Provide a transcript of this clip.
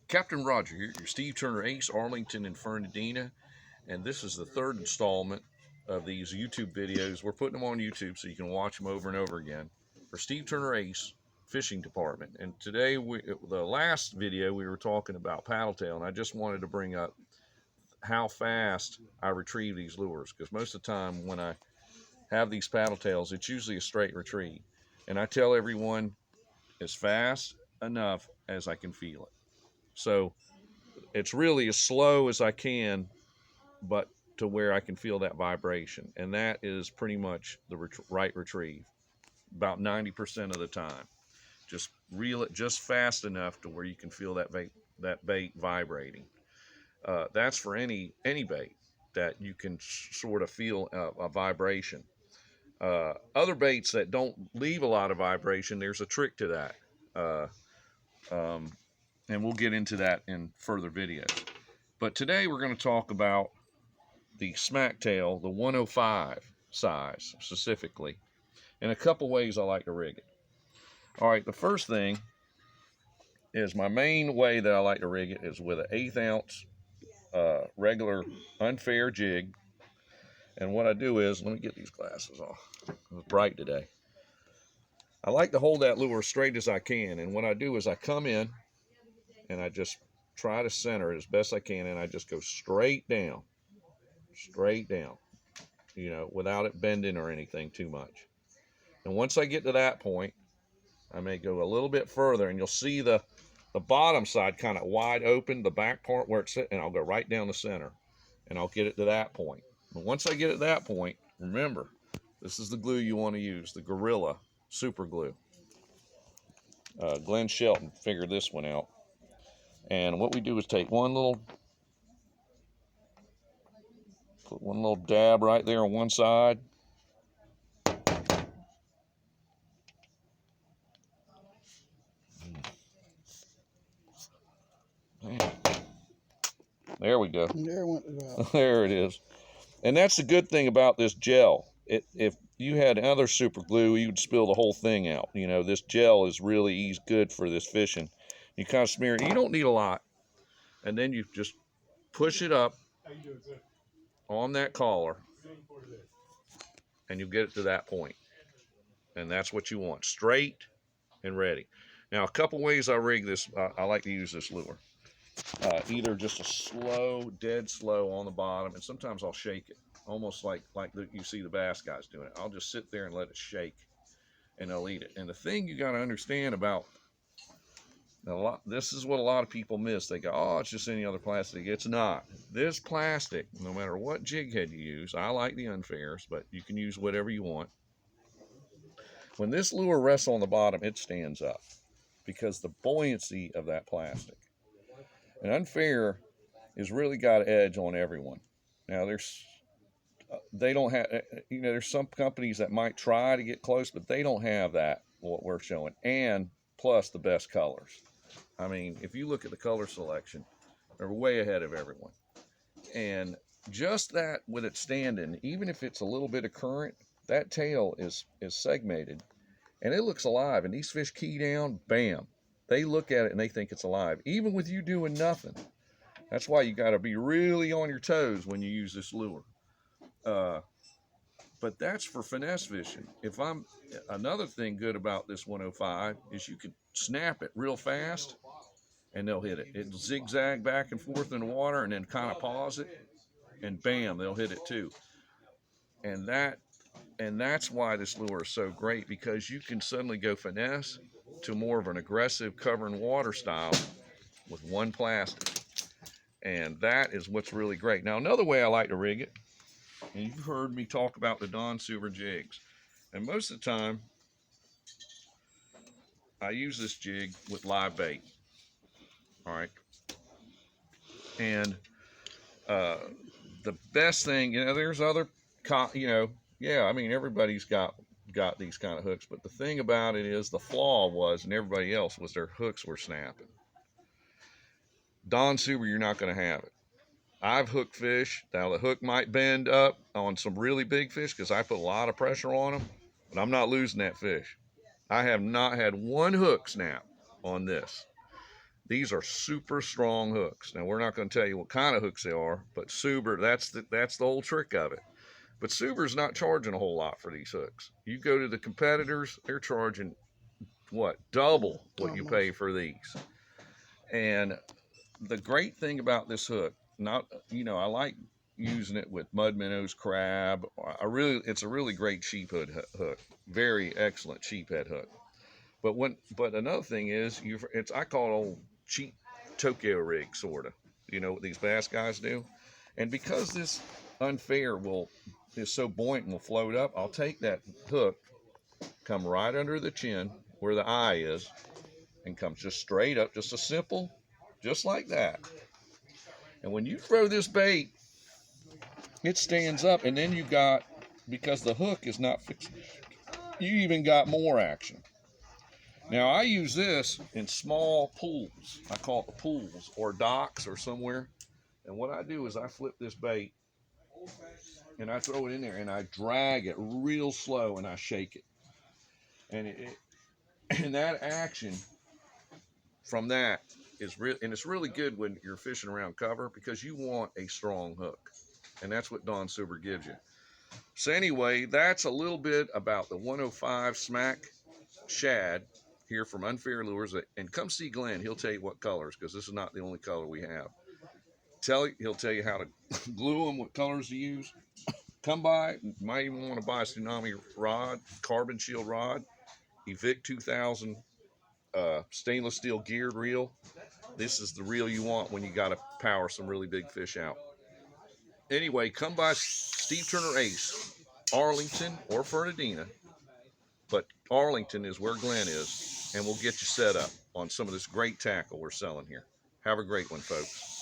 Captain Roger here, your Steve Turner Ace, Arlington and Fernandina, and this is the third installment of these YouTube videos. We're putting them on YouTube so you can watch them over and over again for Steve Turner Ace Fishing Department. And today, the last video, we were talking about paddle tail, and I just wanted to bring up how fast I retrieve these lures, because most of the time when I have these paddle tails, it's usually a straight retrieve. And I tell everyone, as fast enough as I can feel it. So it's really as slow as I can, but to where I can feel that vibration. And that is pretty much the right retrieve about 90% of the time. Just reel it just fast enough to where you can feel that bait vibrating. That's for any bait that you can sort of feel a vibration. Other baits that don't leave a lot of vibration, there's a trick to that. Uh, um, and we'll get into that in further videos. But today we're going to talk about the smacktail, the 105 size specifically, and a couple ways I like to rig it. All right, the first thing is my main way that I like to rig it is with an 1/8 ounce regular unfair jig. And what I do is, let me get these glasses off. It's bright today. I like to hold that lure straight as I can, and what I do is I come in and I just try to center it as best I can, and I just go straight down, you know, without it bending or anything too much. And once I get to that point, I may go a little bit further, and you'll see the bottom side kind of wide open, the back part where it's sitting, and I'll go right down the center, and I'll get it to that point. And once I get it to that point, remember, this is the glue you want to use, the Gorilla Super Glue. Glenn Shelton figured this one out. And what we do is take put one little dab right there on one side. There we go. There it is. And that's the good thing about this gel. If you had other super glue, you'd spill the whole thing out. You know, this gel is really good for this fishing. You kind of smear it. You don't need a lot. And then you just push it up on that collar, and you get it to that point. And that's what you want, straight and ready. Now, a couple ways I rig this. I like to use this lure. Either just a slow, dead slow on the bottom, and sometimes I'll shake it, almost like you see the bass guys doing it. I'll just sit there and let it shake, and they'll eat it. And the thing you got to understand about this is what a lot of people miss. They go, oh, it's just any other plastic. It's not. This plastic, no matter what jig head you use, I like the unfairs, but you can use whatever you want. When this lure rests on the bottom, it stands up because the buoyancy of that plastic. An unfair has really got an edge on everyone. Now, they don't have, you know, there's some companies that might try to get close, but they don't have that, what we're showing, and plus the best colors. I mean, if you look at the color selection, they're way ahead of everyone. And just that with it standing, even if it's a little bit of current, that tail is segmented, and it looks alive. And these fish key down, bam. They look at it and they think it's alive, even with you doing nothing. That's why you got to be really on your toes when you use this lure. But that's for finesse fishing. Another thing good about this 105 is you can snap it real fast and they'll hit it. It'll zigzag back and forth in the water and then kind of pause it, and bam, they'll hit it too. And that's why this lure is so great, because you can suddenly go finesse to more of an aggressive cover and water style with one plastic. And that is what's really great. Now, another way I like to rig it, and you've heard me talk about the Don Suver jigs. And most of the time, I use this jig with live bait. All right. And the best thing, you know, there's other, you know, yeah, I mean, everybody's got these kind of hooks, but the thing about it is the flaw was, and everybody else, was their hooks were snapping. Don Suver, you're not going to have it. I've hooked fish. Now, the hook might bend up on some really big fish because I put a lot of pressure on them, but I'm not losing that fish. I have not had one hook snap on this. These are super strong hooks. Now we're not going to tell you what kind of hooks they are, but Suber, that's the whole trick of it. But Suber's not charging a whole lot for these hooks. You go to the competitors, they're charging what, double what you pay for these. And the great thing about this hook, I like using it with mud minnows, crab. It's a really great sheephead hook. Very excellent sheephead hook. But another thing is, I call it old cheap Tokyo rig, sort of. You know what these bass guys do? And because this unfair is so buoyant and will float up, I'll take that hook, come right under the chin where the eye is, and come just straight up, just like that. And when you throw this bait, it stands up, and then because the hook is not fixed, you even got more action. Now I use this in small pools. I call it the pools or docks or somewhere. And what I do is I flip this bait and I throw it in there and I drag it real slow and I shake it. And and that action from that is real, and it's really good when you're fishing around cover because you want a strong hook. And that's what Don Suber gives you. So anyway, that's a little bit about the 105 Smack Shad here from Unfair Lures. And come see Glenn. He'll tell you what colors, because this is not the only color we have. He'll tell you how to glue them, what colors to use. Come by. You might even want to buy a Tsunami rod, carbon shield rod, Evic 2000 stainless steel geared reel. This is the reel you want when you got to power some really big fish out. Anyway, come by Steve Turner Ace, Arlington or Fernandina, but Arlington is where Glenn is, and we'll get you set up on some of this great tackle we're selling here. Have a great one, folks.